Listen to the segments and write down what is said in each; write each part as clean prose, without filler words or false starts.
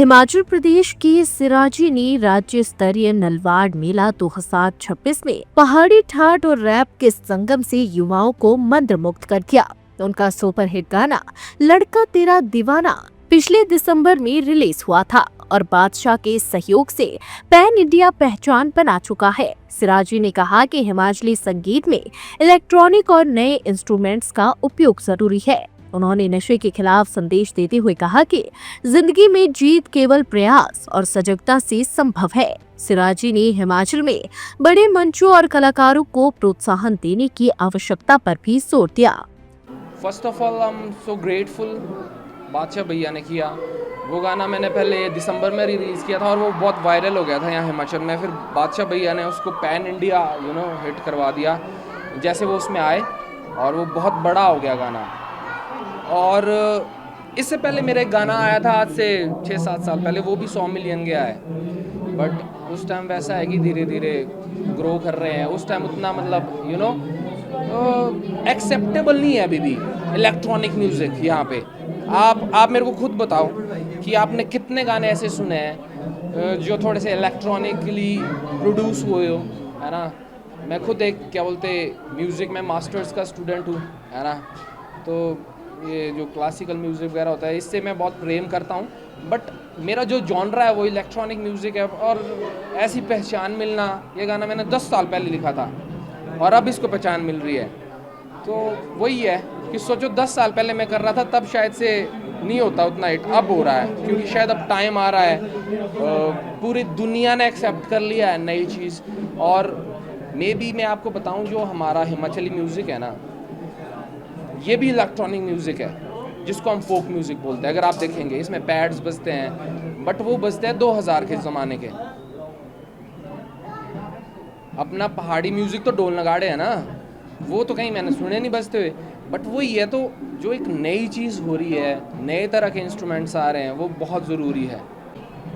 हिमाचल प्रदेश के सिराजी ने राज्य स्तरीय नलवाड़ मेला 2026 में पहाड़ी ठाट और रैप के संगम से युवाओं को मंत्रमुग्ध कर दिया। उनका सुपरहिट गाना लड़का तेरा दीवाना पिछले दिसंबर में रिलीज हुआ था और बादशाह के सहयोग से पैन इंडिया पहचान बना चुका है। सिराजी ने कहा कि हिमाचली संगीत में इलेक्ट्रॉनिक और नए इंस्ट्रूमेंट्स का उपयोग जरूरी है। उन्होंने नशे के खिलाफ संदेश देते हुए कहा कि जिंदगी में जीत केवल प्रयास और सजगता से संभव है। सिराजी ने हिमाचल में बड़े मंचों और कलाकारों को प्रोत्साहन देने की आवश्यकता पर भी जोर दिया। First of all I am so grateful, बादशाह भैया ने किया वो गाना। मैंने पहले दिसंबर में रिलीज़ किया था और वो बहुत वायरल हो गया था यहाँ हिमाचल में। फिर बादशाह भैया ने उसको पैन इंडिया हिट करवा दिया जैसे वो उसमें आए और वो बहुत बड़ा हो गया गाना। और इससे पहले मेरा एक गाना आया था आज से 6-7 साल पहले, वो भी 100 मिलियन गया है। बट उस टाइम वैसा है कि धीरे धीरे ग्रो कर रहे हैं। उस टाइम उतना एक्सेप्टेबल नहीं है अभी भी इलेक्ट्रॉनिक म्यूज़िक यहाँ पे। आप मेरे को खुद बताओ कि आपने कितने गाने ऐसे सुने हैं जो थोड़े से इलेक्ट्रॉनिकली प्रोड्यूस हुए हो, है ना। मैं खुद एक म्यूज़िक में मास्टर्स का स्टूडेंट हूँ, है ना। तो ये जो क्लासिकल म्यूज़िक वगैरह होता है इससे मैं बहुत प्रेम करता हूँ। बट मेरा जो जॉनरा है वो इलेक्ट्रॉनिक म्यूज़िक है। और ऐसी पहचान मिलना, ये गाना मैंने 10 साल पहले लिखा था और अब इसको पहचान मिल रही है। तो वही है कि सोचो 10 साल पहले मैं कर रहा था तब शायद से नहीं होता उतना हिट, अब हो रहा है क्योंकि शायद अब टाइम आ रहा है। पूरी दुनिया ने एक्सेप्ट कर लिया है नई चीज़। और मे बी मैं आपको बताऊं, जो हमारा हिमाचली म्यूज़िक है ना, ये भी इलेक्ट्रॉनिक म्यूज़िक है जिसको हम फोक म्यूज़िक बोलते हैं। अगर आप देखेंगे इसमें पैड्स बजते हैं बट वो बजते हैं 2000 के ज़माने के। अपना पहाड़ी म्यूज़िक तो ढोल नगाड़े है ना, वो तो कहीं मैंने सुने नहीं बजते हुए। बट वही है, तो जो एक नई चीज़ हो रही है, नए तरह के इंस्ट्रूमेंट्स आ रहे हैं, वो बहुत ज़रूरी है।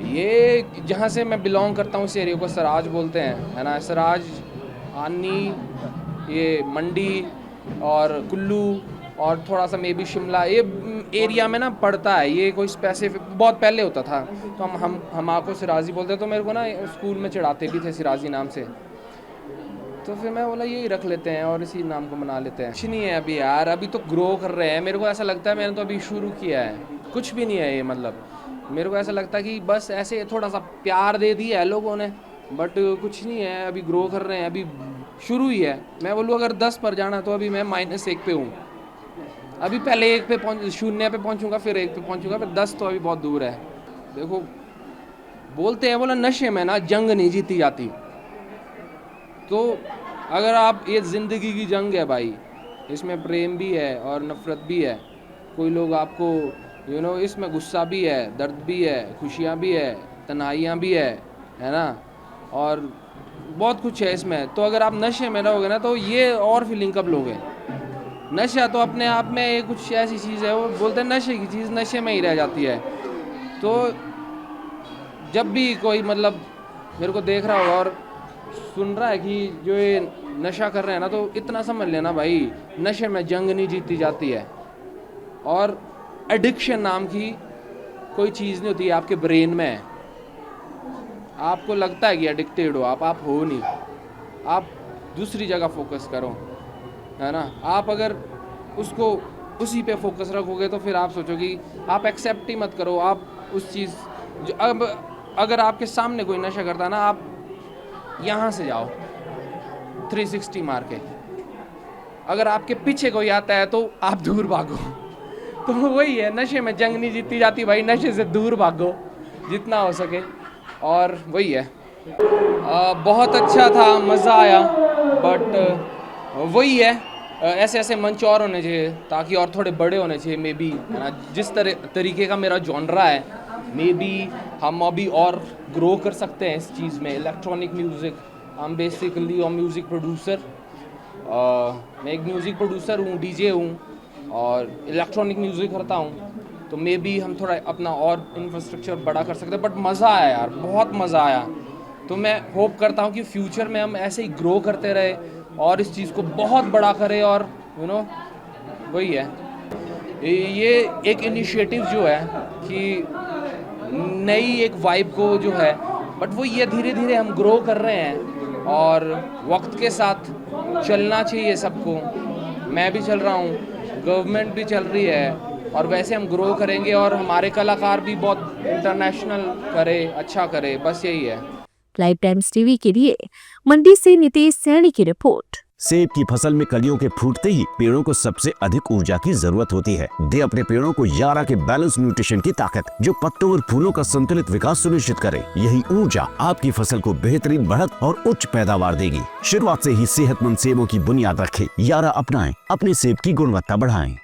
ये जहाँ से मैं बिलोंग करता हूँ उस एरिया को सराज बोलते हैं, है ना। सराज, आनी, ये मंडी और कुल्लू और थोड़ा सा मे बी शिमला, ये एरिया में ना पड़ता है। ये कोई स्पेसिफिक बहुत पहले होता था तो हम आपको सिराजी बोलते हैं। तो मेरे को ना स्कूल में चढ़ाते भी थे सिराजी नाम से, तो फिर मैं बोला यही रख लेते हैं और इसी नाम को मना लेते हैं। कुछ नहीं है अभी यार, अभी तो ग्रो कर रहे हैं। मेरे को ऐसा लगता है मैंने तो अभी शुरू किया है, कुछ भी नहीं है ये। मतलब मेरे को ऐसा लगता है कि बस ऐसे थोड़ा सा प्यार दे दिया है लोगों ने, बट कुछ नहीं है। अभी ग्रो कर रहे हैं, अभी शुरू ही है। मैं बोलूँ अगर 10 पर जाना तो अभी मैं -1 पे हूँ। अभी पहले 1 पे 0 पे पहुँचूँगा, फिर 1 पे पहुँचूँगा, फिर 10 तो अभी बहुत दूर है। देखो बोलते हैं, बोला नशे में ना जंग नहीं जीती जाती। तो अगर आप, ये ज़िंदगी की जंग है भाई, इसमें प्रेम भी है और नफ़रत भी है। कोई लोग आपको इसमें गुस्सा भी है, दर्द भी है, खुशियाँ भी है, तन्हाइयाँ भी है ना, और बहुत कुछ है इसमें। तो अगर आप नशे में रहोगे ना तो ये और फीलिंग कब लोगे। नशा तो अपने आप में ये कुछ ऐसी चीज़ है, वो बोलते हैं नशे की चीज़ नशे में ही रह जाती है। तो जब भी कोई मेरे को देख रहा होगा और सुन रहा है कि जो ये नशा कर रहे हैं ना, तो इतना समझ लेना भाई, नशे में जंग नहीं जीती जाती है। और एडिक्शन नाम की कोई चीज़ नहीं होती है, आपके ब्रेन में है। आपको लगता है कि एडिक्टेड हो आप हो नहीं। आप दूसरी जगह फोकस करो, है ना। आप अगर उसको उसी पे फोकस रखोगे तो फिर आप सोचो कि आप एक्सेप्ट ही मत करो। आप उस चीज़ जो अब अगर आपके सामने कोई नशा करता है ना, आप यहाँ से जाओ 360 मार के। अगर आपके पीछे कोई आता है तो आप दूर भागो। तो वही है, नशे में जंग नहीं जीती जाती भाई, नशे से दूर भागो जितना हो सके। और वही है, बहुत अच्छा था, मज़ा आया। बट वही है, ऐसे ऐसे मंच और होने चाहिए ताकि और थोड़े बड़े होने चाहिए मे बी, है ना। जिस तरीके का मेरा जॉनरा है, मे बी हम अभी और ग्रो कर सकते हैं इस चीज़ में, इलेक्ट्रॉनिक म्यूज़िक। हम बेसिकली और म्यूज़िक प्रोड्यूसर, मैं एक म्यूज़िक प्रोड्यूसर हूँ, डीजे हूँ और इलेक्ट्रॉनिक म्यूज़िक करता हूँ। तो मे बी हम थोड़ा अपना और इंफ्रास्ट्रक्चर बड़ा कर सकते हैं। बट मज़ा आया यार, बहुत मज़ा आया। तो मैं होप करता हूँ कि फ्यूचर में हम ऐसे ही ग्रो करते रहे और इस चीज़ को बहुत बड़ा करें। और वही है, ये एक इनिशिएटिव जो है कि नई एक वाइब को जो है, बट वो ये धीरे धीरे हम ग्रो कर रहे हैं और वक्त के साथ चलना चाहिए सबको। मैं भी चल रहा हूँ, गवर्नमेंट भी चल रही है, और वैसे हम ग्रो करेंगे और हमारे कलाकार भी बहुत इंटरनेशनल करे, अच्छा करे, बस यही है। लाइव टाइम्स टीवी के लिए मंडी से नितेश सैनी की रिपोर्ट। सेब की फसल में कलियों के फूटते ही पेड़ों को सबसे अधिक ऊर्जा की जरूरत होती है। दे अपने पेड़ों को यारा के बैलेंस न्यूट्रिशन की ताकत, जो पत्तों और फूलों का संतुलित विकास सुनिश्चित करे। यही ऊर्जा आपकी फसल को बेहतरीन बढ़त और उच्च पैदावार देगी। शुरुआत से ही सेहतमंद सेबों की बुनियाद रखें। यारा अपनाएं, अपने सेब की गुणवत्ता बढ़ाएं।